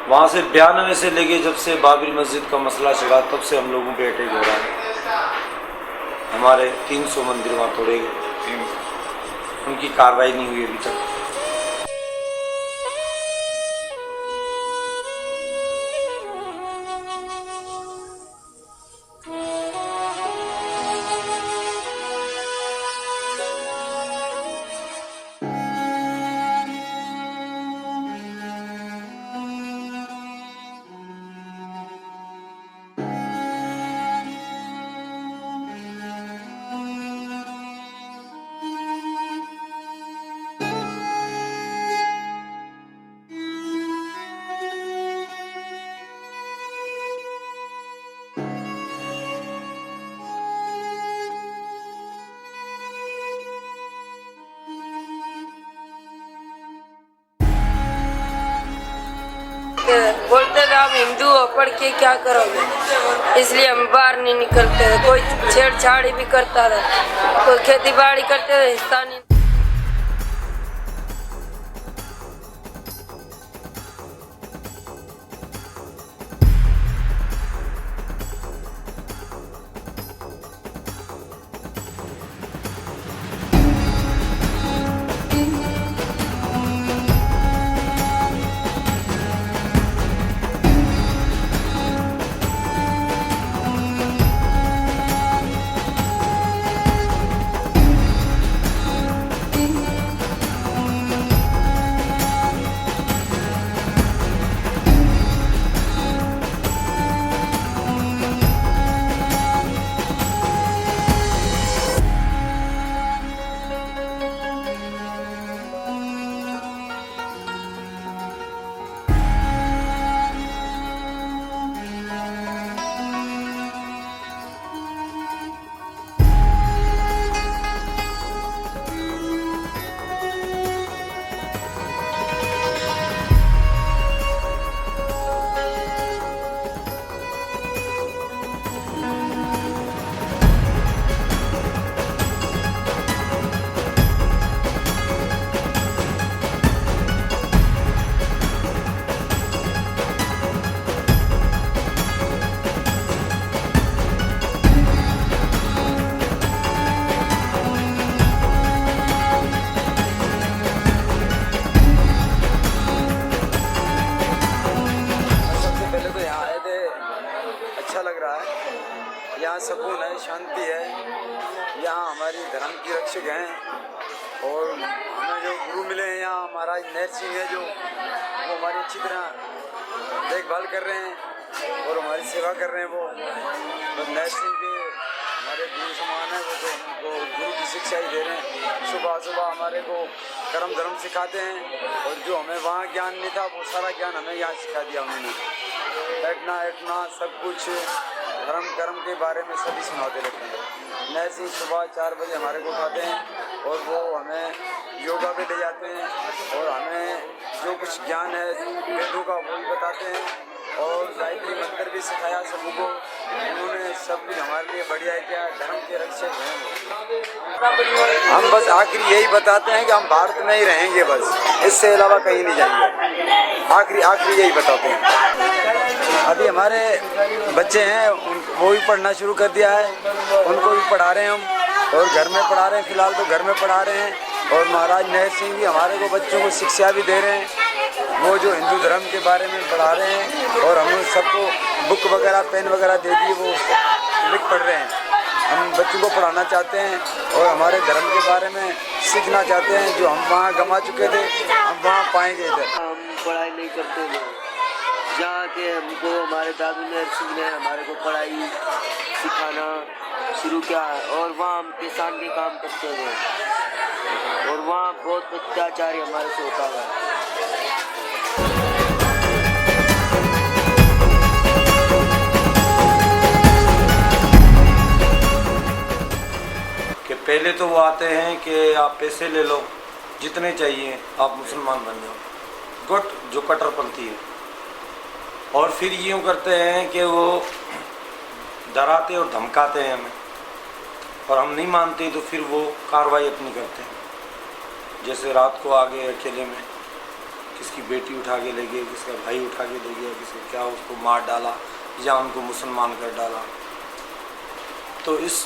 वहाँ से 92 से लेके जब से बाबरी मस्जिद का मसला छिड़ा तब से हम लोगों पे अटैक हो रहा है। हमारे 300 मंदिर वहाँ तोड़े गए, उनकी कार्रवाई नहीं हुई अभी तक। बोलते थे आप हिंदू हो, पढ़ के क्या करोगे, इसलिए हम बाहर नहीं निकलते थे। कोई छेड़छाड़ी भी करता था, कोई खेती बाड़ी करते थे, हिस्सा नहीं। यहाँ सुकून है, शांति है। यहाँ हमारी धर्म की रक्षक हैं और हमें जो गुरु मिले हैं यहाँ महाराज नहर सिंह है, जो वो हमारी अच्छी तरह देखभाल कर रहे हैं और हमारी सेवा कर रहे हैं। वो तो नहर सिंह के हमारे गुरु समान है, वो तो हमको गुरु की शिक्षा ही दे रहे हैं। सुबह सुबह हमारे को कर्म धर्म सिखाते हैं और जो हमें वहाँ ज्ञान नहीं था वो सारा ज्ञान हमें यहाँ सिखा दिया उन्होंने। बैठना सब कुछ धर्म कर्म के बारे में सभी सुनाते रहते हैं। नहर सिंह सुबह 4 बजे हमारे को उठाते हैं और वो हमें योगा पे ले जाते हैं और हमें जो कुछ ज्ञान है वेदों का वो भी बताते हैं और गायत्री मंत्र भी सिखाया सबको। उन्होंने सब कुछ हमारे लिए बढ़िया है। क्या धर्म के रक्षक हैं। हम बस आखिरी यही बताते हैं कि हम भारत में ही रहेंगे, बस इससे अलावा कहीं नहीं जाएंगे। आखिरी यही बताते हैं। अभी हमारे बच्चे हैं वो भी पढ़ना शुरू कर दिया है, उनको भी पढ़ा रहे हैं हम और घर में पढ़ा रहे हैं। फिलहाल तो घर में पढ़ा रहे हैं और महाराज नहर सिंह भी हमारे को बच्चों को शिक्षा भी दे रहे हैं। वो जो हिंदू धर्म के बारे में पढ़ा रहे हैं और हम सबको बुक वगैरह पेन वगैरह दे दिए, वो लिख पढ़ रहे हैं। हम बच्चों को पढ़ाना चाहते हैं और हमारे धर्म के बारे में सीखना चाहते हैं। जो हम वहाँ गंवा चुके थे हम वहाँ पाएंगे। इधर हम पढ़ाई नहीं करते थे, जहाँ के हमको हमारे दादू नहर सिंह ने हमारे को पढ़ाई सिखाना शुरू किया और वहाँ हम किसान के काम करते थे और वहाँ बहुत अत्याचार हमारे से होता था। कि पहले तो वो आते हैं कि आप पैसे ले लो जितने चाहिए, आप मुसलमान बन जाओ, गुट जो कट्टरपंथी है। और फिर यूँ करते हैं कि वो डराते और धमकाते हैं हमें और हम नहीं मानते तो फिर वो कार्रवाई अपनी करते हैं। जैसे रात को आ गए अकेले में किसकी बेटी उठा के ले गए, किसका भाई उठा के ले गया, किसको क्या उसको मार डाला या उनको मुसलमान कर डाला। तो इस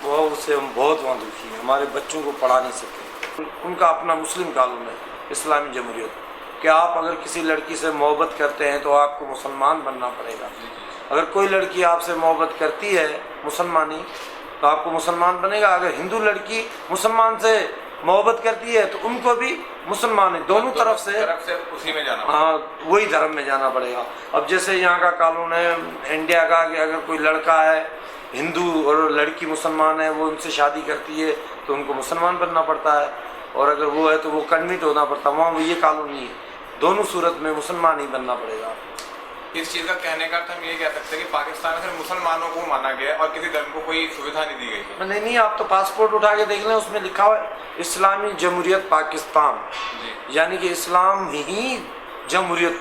वो से हम बहुत वहाँ दुखी हैं। हमारे बच्चों को पढ़ा नहीं सके। उनका अपना मुस्लिम कानून है, इस्लामी जमहूरियत, कि आप अगर किसी लड़की से मोहब्बत करते हैं तो आपको मुसलमान बनना पड़ेगा। अगर कोई लड़की आपसे मोहब्बत करती है मुसलमानी तो आपको मुसलमान बनेगा। अगर हिंदू लड़की मुसलमान से मोहब्बत करती है तो उनको भी मुसलमान है, दोनों तरफ से उसी में जाना, हाँ वही धर्म में जाना पड़ेगा। अब जैसे यहाँ का कानून है इंडिया का कि अगर कोई लड़का है हिंदू और लड़की मुसलमान है, वो उनसे शादी करती है तो उनको मुसलमान बनना पड़ता है, और अगर वो है तो वो कन्वर्ट होना पड़ता है। वहाँ वो ये कानून नहीं है, दोनों सूरत में मुसलमान ही बनना पड़ेगा। इस चीज़ का कहने का अर्थ हम ये कह सकते हैं कि पाकिस्तान में सिर्फ मुसलमानों को माना गया और किसी धर्म को कोई सुविधा नहीं दी गई है। नहीं, आप तो पासपोर्ट उठा के देख लें, उसमें लिखा हुआ है इस्लामी जमहूरियत पाकिस्तान, यानी कि इस्लाम ही जमहूरियत,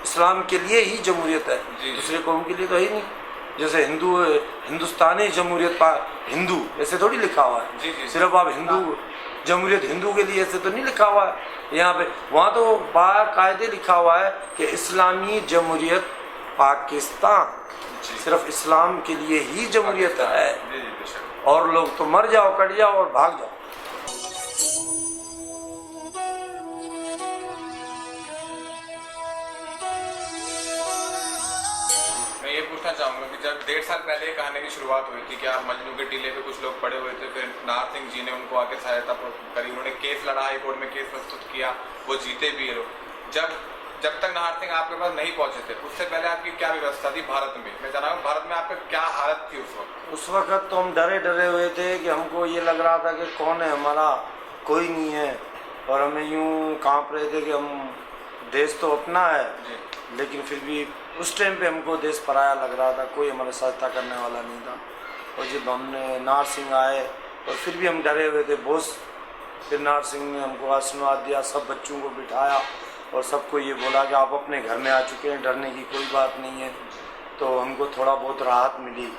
इस्लाम के लिए ही जमहूरियत है, दूसरे कौम के लिए तो है ही नहीं। जैसे हिंदू हिंदुस्तानी जमहूरियत हिंदू ऐसे थोड़ी लिखा हुआ है, सिर्फ आप हिंदू जमहूरियत हिंदू के लिए ऐसे तो नहीं लिखा हुआ है यहाँ पे। वहाँ तो बाकायदे लिखा हुआ है कि इस्लामी जमहूरियत पाकिस्तान, सिर्फ इस्लाम के लिए ही जमहूरियत है, और लोग तो मर जाओ, कट जाओ और भाग जाओ। मैं ये पूछना चाहूँगा कि जब 1.5 साल पहले ये कहानी की शुरुआत हुई थी, क्या मजनू के टीले पे कुछ लोग पड़े हुए थे, फिर नाहर सिंह जी ने उनको आके सहायता करी, उन्होंने केस लड़ा, हाई कोर्ट में केस प्रस्तुत किया, वो जीते भी है। जब तक नाहर सिंह आपके पास नहीं पहुंचे थे, उससे पहले आपकी क्या व्यवस्था थी भारत में? मैं जाना हूँ भारत में आपका क्या हालत थी उस वक्त? उस वक्त तो हम डरे हुए थे कि हमको ये लग रहा था कि कौन है हमारा, कोई नहीं है, और हमें यूँ काँप रहे थे कि हम देश तो अपना है, लेकिन फिर भी उस टाइम पे हमको देश पराया लग रहा था, कोई हमारी सहायता करने वाला नहीं था। और जब हमने नाहर सिंह आए और फिर भी हम डरे हुए थे बहुत, फिर नाहर सिंह ने हमको आशीर्वाद दिया, सब बच्चों को बिठाया और सबको ये बोला कि आप अपने घर में आ चुके हैं, डरने की कोई बात नहीं है। तो हमको थोड़ा बहुत राहत मिली।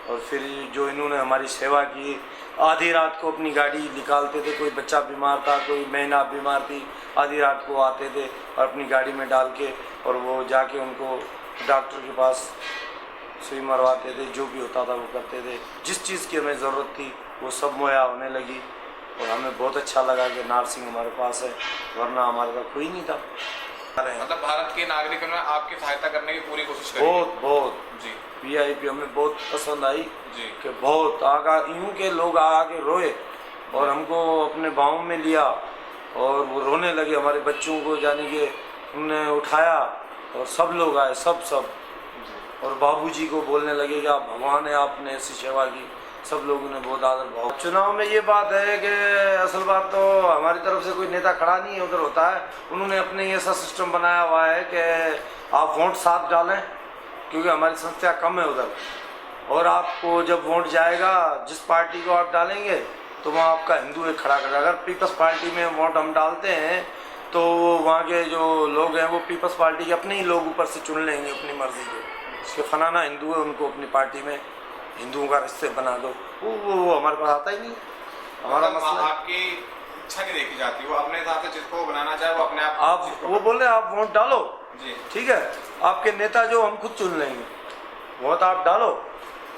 और फिर जो इन्होंने हमारी सेवा की, आधी रात को अपनी गाड़ी निकालते थे, कोई बच्चा बीमार था, कोई महिला बीमार थी, आधी रात को आते थे और अपनी गाड़ी में डाल के और वो जाके उनको डॉक्टर के पास सुई मरवाते थे, जो भी होता था वो करते थे। जिस चीज़ की हमें ज़रूरत थी वो सब मुहैया होने लगी, और हमें बहुत अच्छा लगा कि नाहर सिंह हमारे पास है, वरना हमारे पास कोई नहीं था। मतलब भारत के नागरिकों ने आपकी सहायता करने की पूरी कोशिश करी? बहुत जी। VIP हमें बहुत पसंद आई जी। कि बहुत आगा यूँ के लोग आके रोए और हमको अपने गाँव में लिया और वो रोने लगे, हमारे बच्चों को जाने के उन्होंने उठाया और सब लोग आए, सब और बाबूजी को बोलने लगे कि आप भगवान है, आपने ऐसी सेवा की। सब लोगों ने बहुत आदर भाव। चुनाव में ये बात है कि असल बात तो हमारी तरफ से कोई नेता खड़ा नहीं है, उधर होता है। उन्होंने अपने ऐसा सिस्टम बनाया हुआ है कि आप वोट साथ डालें, क्योंकि हमारी संख्या कम है उधर, और आपको जब वोट जाएगा जिस पार्टी को आप डालेंगे तो वहाँ आपका हिंदू एक खड़ा करेगा। अगर पीपल्स पार्टी में वोट हम डालते हैं तो वहाँ के जो लोग हैं वो पीपल्स पार्टी के अपने ही लोग ऊपर से चुन लेंगे अपनी मर्जी के, फलाना हिंदू है उनको अपनी पार्टी में हिंदुओं का रिश्ते बना दो। वो हमारे पास आता ही नहीं, हमारा मसला। आपकी इच्छा नहीं देखी जाती, वो अपने हिसाब से जिसको बनाना चाहे वो अपने आप वो बोल रहे आप वोट डालो जी, ठीक है, आपके नेता जो हम खुद चुन लेंगे, वोट आप डालो,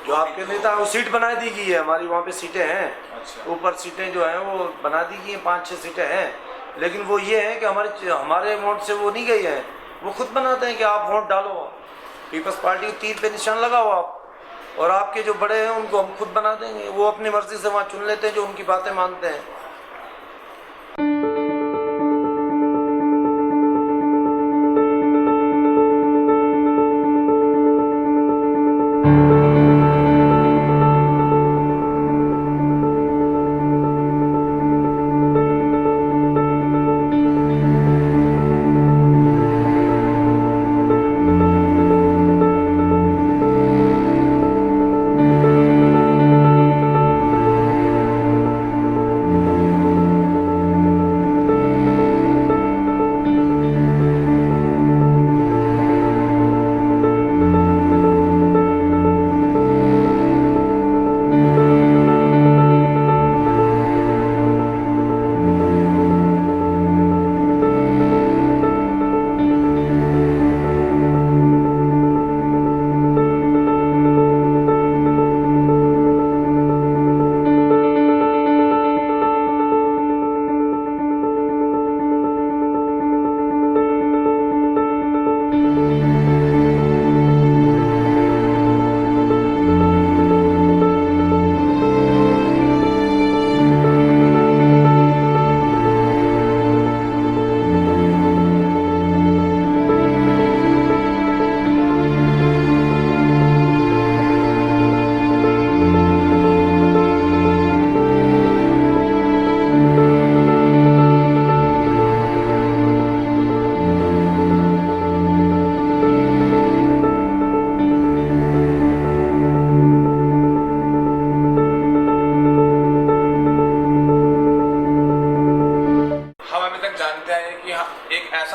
जो आपके नेता वो सीट बना दी गई है, हमारी वहाँ पे सीटें हैं। अच्छा। ऊपर सीटें जो हैं वो बना दी गई हैं, 5-6 सीटें हैं, लेकिन वो ये है कि हमारे वोट से वो नहीं गई हैं, वो खुद बनाते हैं कि आप वोट डालो। पीपल्स पार्टी को तीर पे निशान लगाओ आप, और आपके जो बड़े हैं उनको हम खुद बना देंगे, वो अपनी मर्जी से वहाँ चुन लेते हैं जो उनकी बातें मानते हैं।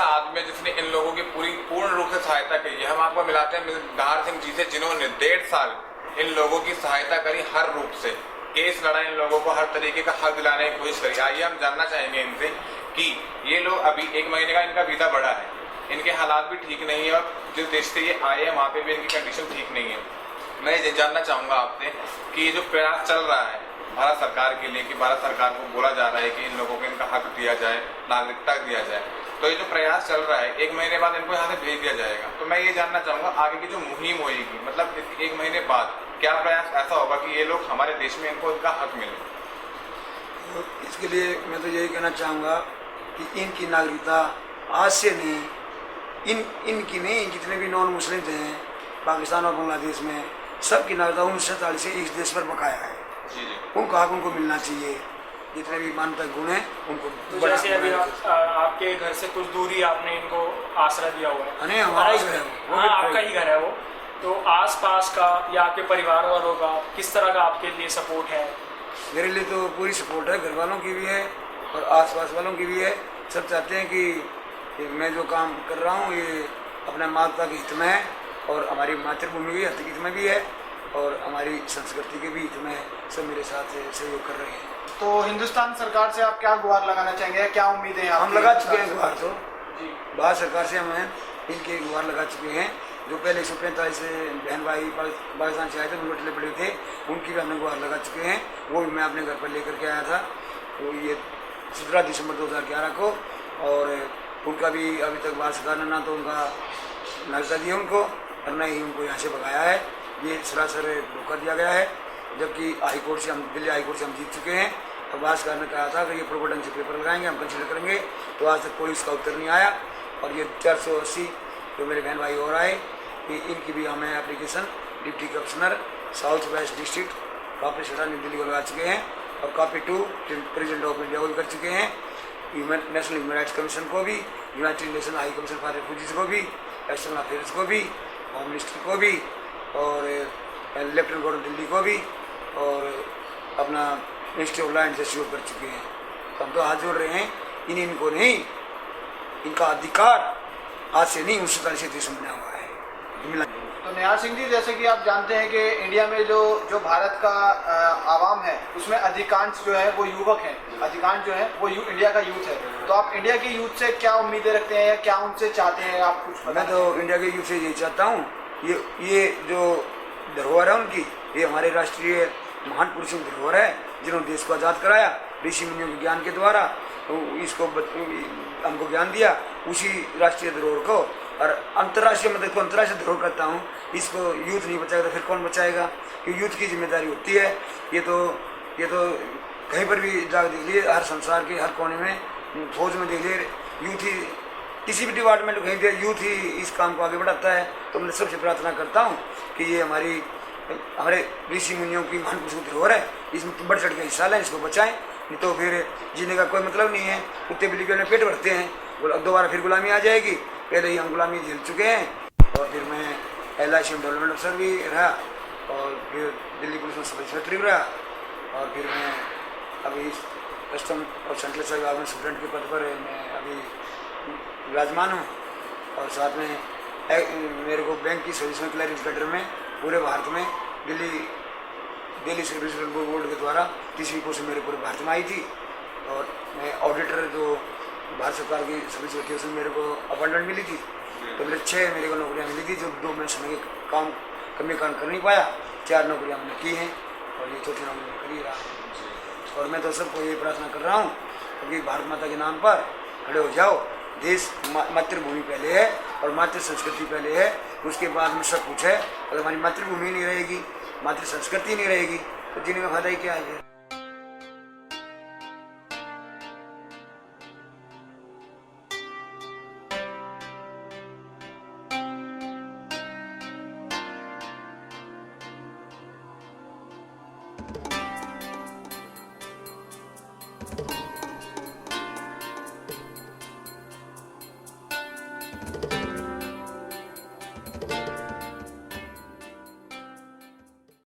ऐसा आदमी है जिसने इन लोगों की पूर्ण रूप से सहायता की है। हम आपको मिलाते हैं दार सिंह जी से, जिन्होंने 1.5 साल इन लोगों की सहायता करी हर रूप से, केस लड़ा, इन लोगों को हर तरीके का हक दिलाने की कोशिश करी। आइए हम जानना चाहेंगे इनसे कि ये लोग अभी 1 महीने का इनका वीजा बढ़ा है, इनके हालात भी ठीक नहीं है और जिस देश से ये आए हैं वहाँ पे भी इनकी कंडीशन ठीक नहीं है। मैं ये जानना चाहूँगा आपसे कि ये जो प्रयास चल रहा है भारत सरकार के लिए, कि भारत सरकार को बोला जा रहा है कि इन लोगों को इनका हक दिया जाए, नागरिकता दिया जाए, तो ये जो प्रयास चल रहा है 1 महीने बाद इनको यहाँ से भेज दिया जाएगा, तो मैं ये जानना चाहूँगा आगे की जो मुहिम होगी, मतलब 1 महीने बाद क्या प्रयास ऐसा होगा कि ये लोग हमारे देश में इनको इनका हक मिले? तो इसके लिए मैं तो यही कहना चाहूँगा कि इनकी नागरिकता आज से नहीं, इनकी नहीं, जितने भी नॉन मुस्लिम हैं पाकिस्तान और बांग्लादेश में, सबकी नागरिकता 1947 से इस देश पर बकाया है। जी जी, उनको हक उनको मिलना चाहिए, जितने भी मानवता गुण हैं उनको। तो जैसे अभी आपके घर से कुछ दूरी आपने इनको आसरा दिया हुआ है, नहीं हमारा घर है वो, हाँ आपका ही घर है वो, तो आसपास का या आपके परिवार वालों का किस तरह का आपके लिए सपोर्ट है? मेरे लिए तो पूरी सपोर्ट है, घर वालों की भी है और आसपास वालों की भी है। सब चाहते हैं कि मैं जो काम कर रहा हूँ ये अपने माता के हित में है और हमारी मातृभूमि के हित में भी है और हमारी संस्कृति के भी हित में है। सब मेरे साथ सहयोग कर रहे हैं। तो हिंदुस्तान सरकार से आप क्या गुहार लगाना चाहेंगे, क्या उम्मीदें हैं? हम लगा चुके हैं गुहार, तो जी भारत सरकार से हम इनके गुहार लगा चुके हैं। जो पहले 145 बहन भाई पाकिस्तान से आए थे, उनको टले पड़े थे, उनकी भी हमने गुहार लगा चुके हैं। वो भी मैं अपने घर पर लेकर के आया था, तो ये 17 दिसंबर 2011 को, और उनका भी अभी तक भारत सरकार ने ना तो उनका नागरिकता दी है उनको और न ही उनको यहाँ से भगाया है। ये सरासर धोखा दिया गया है, जबकि हाईकोर्ट से हम दिल्ली हाईकोर्ट से हम जीत चुके हैं। और भारत सरकार ने कहा था कि ये प्रॉपर ढंग से पेपर लगाएंगे, हम कंसिडर करेंगे, तो आज तक कोई इसका उत्तर नहीं आया। और ये 480 जो मेरे बहन भाई और आए, कि इनकी भी हमें application deputy commissioner south west district copy sector new Delhi को लगा चुके हैं और कॉपी 2 प्रेसिडेंट ऑफ इंडिया को भी कर चुके हैं, नेशनल ह्यूमन राइट्स कमीशन को भी, United nation high commission for refugees को भी, एक्सटर्नल अफेयर्स को भी, होम मिनिस्टर को भी, और लेफ्टिनेंट गवर्नर दिल्ली को भी, और अपना ministry of law and justice को कर चुके हैं। तो हम तो हाथ जोड़ रहे हैं, इनको नहीं, इनका अधिकार आज से नहीं 1947 देश में बना हुआ है। तो निहाल सिंह जी, जैसे कि आप जानते हैं कि इंडिया में जो भारत का आवाम है उसमें अधिकांश जो है वो युवक हैं, अधिकांश जो है वो इंडिया का यूथ है। तो आप इंडिया के यूथ से क्या उम्मीदें रखते हैं या क्या उनसे चाहते हैं, आप कुछ बताएं? मैं तो इंडिया के यूथ से यही चाहता हूँ, ये जो धरोहर है उनकी, ये हमारे राष्ट्रीय महान पुरुषों की धरोहर है, जिन्होंने देश को आज़ाद कराया ऋषि मुनियों के ज्ञान के द्वारा, तो इसको हमको ज्ञान दिया, उसी राष्ट्रीय धरोहर को। और अंतर्राष्ट्रीय मतलब को अंतर्राष्ट्रीय धरोहर करता हूँ, इसको यूथ नहीं बचाएगा तो फिर कौन बचाएगा? कि यूथ की जिम्मेदारी होती है। ये तो कहीं पर भी जाकर देख लिए, हर संसार के हर कोने में, फौज में देख लिए, यूथ ही, किसी भी डिपार्टमेंट में कहीं दे, यूथ ही इस काम को आगे बढ़ाता है। तो मैं सबसे प्रार्थना करता हूँ कि ये हमारे ऋषि मुनियों की महान पुरुषों की धरोहर है, इसमें बढ़ चढ़ के हिस्सा लें, इसको बचाएं, नहीं तो फिर जीने का कोई मतलब नहीं है। कुत्ते बिल्ली के पेट भरते हैं, दोबारा फिर गुलामी आ जाएगी। पहले ही हम गुलामी झेल चुके हैं। और फिर मैं LIC में डेवलपमेंट अफसर भी रहा और फिर दिल्ली पुलिस में सब इंस्पेक्टर भी रहा, और फिर मैं अभी कस्टम और सेंट्रल सर्विस विभाग में सुप्रेंट के पद पर मैं अभी विराजमान हूँ। और साथ में मेरे को बैंक की सर्विस में क्लर्क इंस्पेक्टर में पूरे भारत में दिल्ली सर्विस बोर्ड के द्वारा 30वीं पोस्ट मेरे पूरे भारत में आई थी। और मैं ऑडिटर जो भारत सरकार की सर्विस होती है उसमें मेरे को अपॉइंटमेंट मिली थी, तो मेरे को नौकरियाँ मिली थी, जो 2 महीने समय के काम कर नहीं पाया। 4 नौकरियाँ मैंने की हैं और ये चौथी नौकरी करी रहा। और मैं तो सबको ये प्रार्थना कर रहा हूँ कि भारत माता के नाम पर खड़े हो जाओ। देश मातृभूमि पहले है और मातृ संस्कृति पहले है, उसके बाद में सब कुछ है। अगर हमारी मातृभूमि नहीं रहेगी, मातृ संस्कृति नहीं रहेगी, तो जीने का फायदा ही क्या है?